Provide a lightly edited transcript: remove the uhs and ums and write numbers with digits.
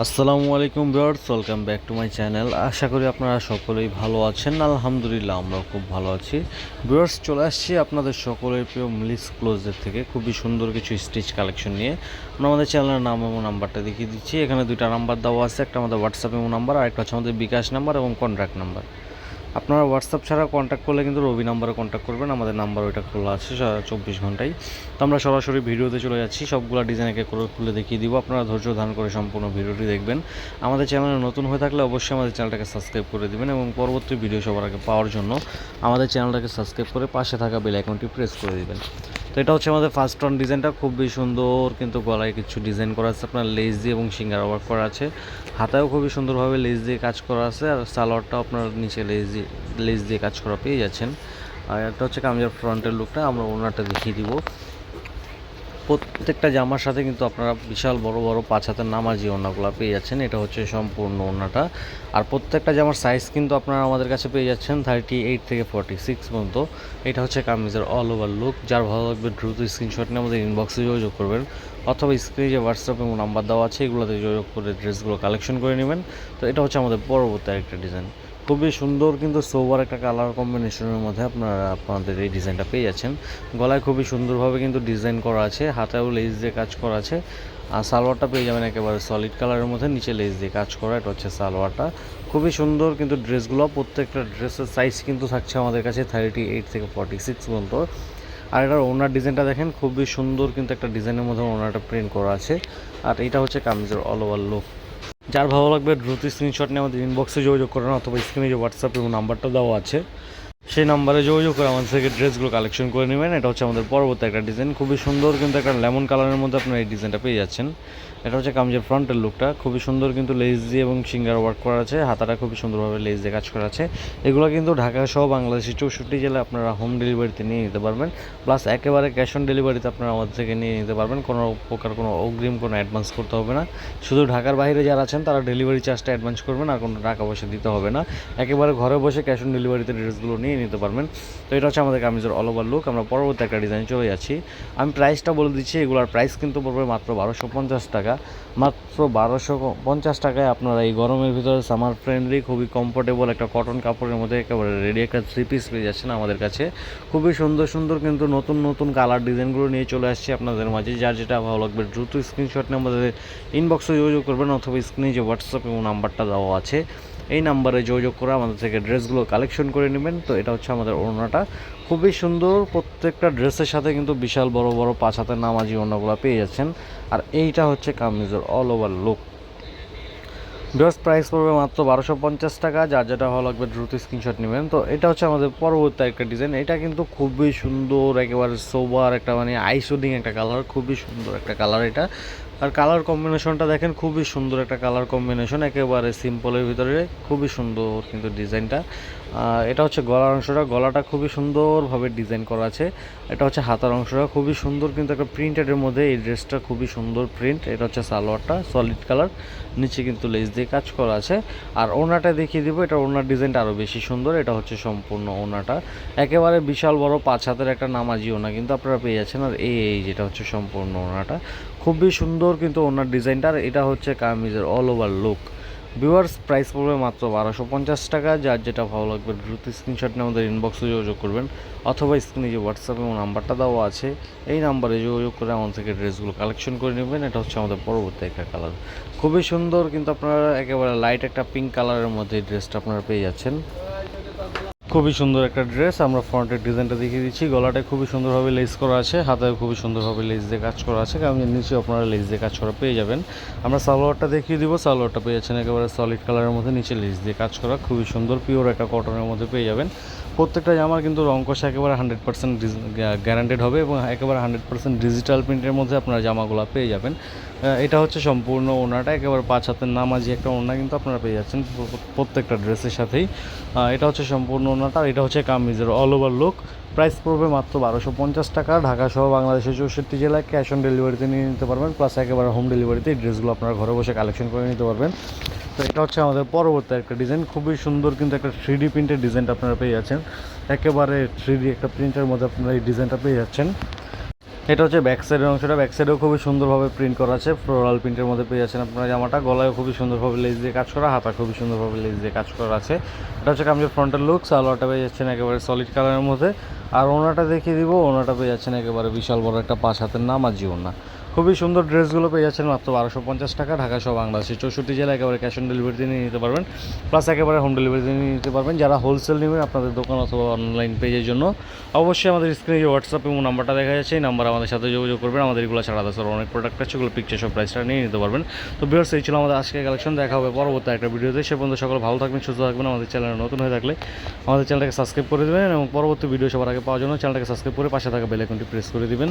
আসসালামু আলাইকুম viewers, welcome back to my channel. আশা করি আপনারা সকলেই ভালো আছেন। আলহামদুলিল্লাহ আমরাও খুব ভালো আছি। ভিউয়ার্স, চলে আসছি আপনাদের সকলের প্রিয় মিলিস ক্লোজের থেকে খুবই সুন্দর কিছু স্টিচ কালেকশন নিয়ে। আমরা আমাদের চ্যানেলের নাম এবং নাম্বারটা দেখিয়ে দিচ্ছি। এখানে দুইটা নাম্বার দেওয়া আছে, একটা আমাদের হোয়াটসঅ্যাপ এবং নাম্বার, আর একটা হচ্ছে আমাদের বিকাশ নাম্বার এবং কন্ট্যাক্ট নাম্বার। আপনারা হোয়াটসঅ্যাপ ছাড়া কন্ট্যাক্ট করলে কিন্তু রবি নাম্বারে কন্ট্যাক্ট করবেন। আমাদের নাম্বার ওইটা খোলা আছে 24 ঘন্টায়। তো আমরা সরাসরি ভিডিওতে চলে যাচ্ছি, সবগুলো ডিজাইন একে করে খুলে দেখিয়ে দিব। আপনারা ধৈর্য ধারণ করে সম্পূর্ণ ভিডিওটি দেখবেন। আমাদের চ্যানেলে নতুন হয়ে থাকলে অবশ্যই আমাদের চ্যানেলটাকে সাবস্ক্রাইব করে দিবেন এবং পরবর্তী ভিডিও সবার আগে পাওয়ার জন্য আমাদের চ্যানেলটাকে সাবস্ক্রাইব করে পাশে থাকা বেল আইকনটি প্রেস করে দিবেন। তো এটা হচ্ছে আমাদের ফার্স্ট অন ডিজাইনটা, খুবই সুন্দর কিন্তু গলায় কিছু ডিজাইন করা আছে আপনার লেস দিয়ে এবং সিঙ্গারা ওয়ার্ক করা আছে। হাতায়ও খুবই সুন্দরভাবে লেস দিয়ে কাজ করা আছে, আর সালোয়ারটাও আপনার নিচে লেস দিয়ে কাজ করা পেয়ে যাচ্ছেন। আর একটা হচ্ছে কামিজের ফ্রন্টের লুকটা, আমরা ওনারটা দেখিয়ে দিব। প্রত্যেকটা জামার সাথে কিন্তু আপনারা বিশাল বড় বড় 5 হাতের নামাজি ওড়নাগুলো পেয়ে যাচ্ছেন। এটা হচ্ছে সম্পূর্ণ ওড়নাটা। আর প্রত্যেকটা জামার সাইজ কিন্তু আপনারা আমাদের কাছে পেয়ে যাচ্ছেন 38 থেকে 46 পর্যন্ত। এটা হচ্ছে কামিজের অল ওভার লুক। যার ভালো লাগবে দ্রুত স্ক্রিনশট নিয়ে আমাদের ইনবক্সে যোগাযোগ করবেন, অথবা স্ক্রিনে যে হোয়াটসঅ্যাপ এবং নাম্বার দেওয়া আছে এগুলোতে যোগাযোগ করে ড্রেসগুলো কালেকশন করে নেবেন। তো এটা হচ্ছে আমাদের পরবর্তী আরেকটা ডিজাইন, খুবই সুন্দর কিন্তু সোবার একটা কালার কম্বিনেশনের মধ্যে আপনারা আপনাদের এই ডিজাইনটা পেয়ে যাচ্ছেন। গলায় খুবই সুন্দরভাবে কিন্তু ডিজাইন করা আছে, হাতেও লেস দিয়ে কাজ করা আছে। আর সালোয়ারটা পেয়ে যাবেন একেবারে সলিড কালারের মধ্যে, নিচে লেস দিয়ে কাজ করা। এটা হচ্ছে সালোয়ারটা, খুবই সুন্দর কিন্তু ড্রেসগুলো প্রত্যেকটা ড্রেসের সাইজ কিন্তু থাকছে আমাদের কাছে 38 থেকে 46 পর্যন্ত। আর এটার ওনার ডিজাইনটা দেখেন, খুবই সুন্দর কিন্তু একটা ডিজাইনের মধ্যে ওনারটা প্রিন্ট করা আছে। আর এটা হচ্ছে কামিজের অল ওভার লুক। যার ভালো লাগবে দ্রুত স্ক্রিনশট নিয়ে আমাদের ইনবক্সে যোগাযোগ করেন, অথবা স্ক্রিনে যে হোয়াটসঅ্যাপ এবং নাম্বারটা দেওয়া আছে সেই নাম্বারে যোগাযোগ করে আমাদের থেকে ড্রেসগুলো কালেকশন করে নেবেন। এটা হচ্ছে আমাদের পরবর্তী একটা ডিজাইন, খুবই সুন্দর কিন্তু একটা লেমন কালারের মধ্যে আপনারা এই ডিজাইনটা পেয়ে যাচ্ছেন। এটা হচ্ছে কামিজের ফ্রন্টের লুকটা, খুবই সুন্দর কিন্তু লেস দিয়ে এবং সিঙ্গার ওয়ার্ক করা আছে। হাতাটা খুবই সুন্দরভাবে লেস দিয়ে কাজ করা আছে। এগুলো কিন্তু ঢাকা সহ বাংলাদেশের 64 জেলায় আপনারা হোম ডেলিভারিতে নিয়ে নিতে পারবেন, প্লাস একেবারে ক্যাশ অন ডেলিভারিতে আপনারা আমাদের থেকে নিয়ে নিতে পারবেন। কোনো প্রকার কোনো অগ্রিম কোনো অ্যাডভান্স করতে হবে না। শুধু ঢাকার বাইরে যারা আছেন তারা ডেলিভারি চার্জটা অ্যাডভান্স করবেন, আর কোনো টাকা পয়সা দিতে হবে না। একেবারে ঘরে বসে ক্যাশ অন ডেলিভারিতে ড্রেসগুলো নিয়ে নিতে পারবেন। তো এটা হচ্ছে আমাদের কামিজের অল ওভার লুক। আমরা পরবর্তী একটা ডিজাইন চলে যাচ্ছি। আমি প্রাইসটা বলে দিচ্ছি, এগুলোর প্রাইস কিন্তু পড়বে মাত্র 1250 টাকা। মাত্র 1250 টাকায় আপনারা এই গরমের ভিতরে সামার ফ্রেন্ডলি খুবই কমফোর্টেবল একটা কটন কাপড়ের মধ্যে একেবারে রেডি একটা 3 পিস পেয়ে যাচ্ছেন আমাদের কাছে। খুবই সুন্দর সুন্দর কিন্তু নতুন নতুন কালার ডিজাইনগুলো নিয়ে চলে আসছি আপনাদের মাঝে। যার যেটা ভালো লাগবে দ্রুত স্ক্রিনশট নিয়ে আমাদের ইনবক্সে যোগাযোগ করবেন, অথবা স্ক্রিনে যে হোয়াটসঅ্যাপ এবং নাম্বারটা দেওয়া আছে এই নাম্বারে যোগাযোগ করে আমাদের থেকে ড্রেসগুলো কালেকশন করে নেবেন। তো এটা হচ্ছে আমাদের ওড়নাটা, খুবই সুন্দর। প্রত্যেকটা ড্রেসের সাথে কিন্তু বিশাল বড় বড় 5 হাতের নামাজি ওড়নাগুলো পেয়ে যাচ্ছেন। আর এইটা হচ্ছে কামিজের all over look. Viewers, price পড়বে মাত্র 1250 টাকা। যার যেটা ভালো লাগবে দ্রুত স্ক্রিনশট নেবেন। তো এটা হচ্ছে আমাদের পরবর্তী একটা ডিজাইন। এটা কিন্তু খুবই সুন্দর, একেবারে সোবার একটা মানে আইশুডিং একটা কালার, খুবই সুন্দর একটা কালার এটা। আর কালার কম্বিনেশনটা দেখেন, খুবই সুন্দর একটা কালার কম্বিনেশন, একেবারে সিম্পলের ভিতরে খুবই সুন্দর কিন্তু ডিজাইনটা। এটা হচ্ছে গলার অংশটা, গলাটা খুবই সুন্দরভাবে ডিজাইন করা আছে। এটা হচ্ছে হাতার অংশটা, খুবই সুন্দর কিন্তু একটা প্রিন্টেডের মধ্যে এই ড্রেসটা, খুবই সুন্দর প্রিন্ট। এটা হচ্ছে সালোয়ারটা সলিড কালার, নিচে কিন্তু লেস দিয়ে কাজ করা আছে। আর ওনাটা দেখিয়ে দিব, এটা ওনার ডিজাইনটা আরও বেশি সুন্দর। এটা হচ্ছে সম্পূর্ণ ওনাটা, একেবারে বিশাল বড় 5 হাতের একটা নামাজি ওনা কিন্তু আপনারা পেয়ে যাচ্ছেন। আর এই যেটা হচ্ছে সম্পূর্ণ ওনাটা, খুবই সুন্দর কিন্তু ওনার ডিজাইনটা। আর এটা হচ্ছে কামিজের all over look. Viewers, price পড়বে মাত্র 1250 টাকা। যার যেটা ভালো লাগবে দ্রুত স্ক্রিনশট নিয়ে আমাদের ইনবক্সে যোগাযোগ করবেন, অথবা স্ক্রিনে যে হোয়াটসঅ্যাপ এবং নাম্বারটা দেওয়া আছে এই নাম্বারে যোগাযোগ করে আমাদের থেকে ড্রেসগুলো কালেকশন করে নেবেন। এটা হচ্ছে আমাদের পরবর্তী একটা কালার, খুবই সুন্দর কিন্তু আপনারা একেবারে লাইট একটা পিঙ্ক কালারের মধ্যে এই ড্রেসটা আপনারা পেয়ে যাচ্ছেন। খুবই সুন্দর একটা ড্রেস। আমরা ফ্রন্টের ডিজাইনটা দেখিয়ে দিচ্ছি। গলাটায় খুবই সুন্দরভাবে লেস করা আছে, হাতায় খুবই সুন্দরভাবে লেস দিয়ে কাজ করা আছে, কারণ নিচে আপনারা লেস দিয়ে কাজ করা পেয়ে যাবেন। আমরা সালোয়ারটা দেখিয়ে দিব। সালোয়ারটা পেয়ে যাচ্ছেন একেবারে সলিড কালারের মধ্যে, নিচে লেস দিয়ে কাজ করা, খুবই সুন্দর পিওর একটা কটনের মধ্যে পেয়ে যাবেন। প্রত্যেকটা জামার কিন্তু রং কষা একেবারে 100% গ্যারান্টেড হবে, এবং একেবারে 100% ডিজিটাল প্রিন্টের মধ্যে আপনারা জামাগুলো পেয়ে যাবেন। এটা হচ্ছে সম্পূর্ণ ওনাটা, একেবারে 5 হাতের নামাজি একটা ওনা কিন্তু আপনারা পেয়ে যাচ্ছেন প্রত্যেকটা ড্রেসের সাথেই। এটা হচ্ছে সম্পূর্ণ ওনাটা। আর এটা হচ্ছে কামিজের অল ওভার লুক। প্রাইস পড়বে মাত্র 1250 টাকা। ঢাকা সহ বাংলাদেশের 64 জেলায় ক্যাশ অন ডেলিভারিতে নিয়ে নিতে পারবেন, প্লাস একেবারে হোম ডেলিভারিতে এই ড্রেসগুলো আপনারা ঘরে বসে কালেকশন করে নিতে পারবেন। তো এটা হচ্ছে আমাদের পরবর্তী একটা ডিজাইন, খুবই সুন্দর কিন্তু একটা 3D প্রিন্টের ডিজাইনটা আপনারা পেয়ে যাচ্ছেন। একেবারে 3D একটা প্রিন্টের মধ্যে আপনারা এই ডিজাইনটা পেয়ে যাচ্ছেন। এটা হচ্ছে ব্যাক সাইডের অংশটা, ব্যাক সাইডেও খুবই সুন্দরভাবে প্রিন্ট করা আছে, ফ্লোরাল প্রিন্টের মধ্যে পেয়ে যাচ্ছেন আপনারা জামাটা। গলায় খুবই সুন্দরভাবে লেস দিয়ে কাজ করা, হাতা খুবই সুন্দরভাবে লেস দিয়ে কাজ করা আছে। এটা হচ্ছে কামিজের ফ্রন্টের লুক। সালোয়ারটা পেয়ে যাচ্ছেন একেবারে সলিড কালারের মধ্যে। আর ওনাটা দেখিয়ে দিব, ওনাটা পেয়ে যাচ্ছেন একেবারে বিশাল বড় একটা 5 হাতের নামাজি ওনা। খুবই সুন্দর ড্রেসগুলো পেয়ে যাচ্ছেন মাত্র 1250 টাকা, ঢাকা সহ বাংলাদেশে 64 জেলা একেবারে ক্যাশ অন ডেলিভারিতে নিয়ে নিতে পারবেন, প্লাস একেবারে হোম ডেলিভারিতে নিয়ে নিতে পারবেন। যারা হোলসেল নেবেন আপনাদের দোকান অথবা অনলাইন পেজের জন্য অবশ্যই আমাদের স্ক্রিনে যে হোয়াটসঅ্যাপ এবং নাম্বারটা দেখা যাচ্ছে, এই নাম্বার আমাদের সাথে যোগাযোগ করবেন। আমাদের এগুলো ছাড়া আছে অনেক প্রোডাক্ট আছে, ওগুলো পিকচার সব প্রাইসটা নিয়ে নিতে পারবেন। তো ভিউয়ার্স, এই ছিল আমাদের আজকের কালেকশন। দেখা হবে পরবর্তী একটা ভিডিওতে। সে পর্যন্ত সকলে ভালো থাকবেন, সুস্থ থাকবেন। আমাদের চ্যানেলে নতুন হয়ে থাকলে আমাদের চ্যানেলটাকে সাবস্ক্রাইব করে দেবেন এবং পরবর্তী ভিডিও সবার আগে পাওয়ার জন্য চ্যানেলটাকে সাবস্ক্রাইব করে পাশে থাকা বেল আইকনটি প্রেস করে দিবেন।